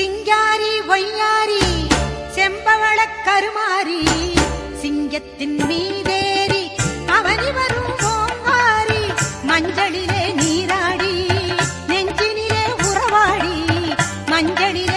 சிங்காரி ஒய்யாரி செம்பவள கருமாரி சிங்கத்தின் மீதேறி அவனி வரும் ஓங்காரி மஞ்சளிலே நீராடி நெஞ்சினிலே உறவாடி மஞ்சளிலே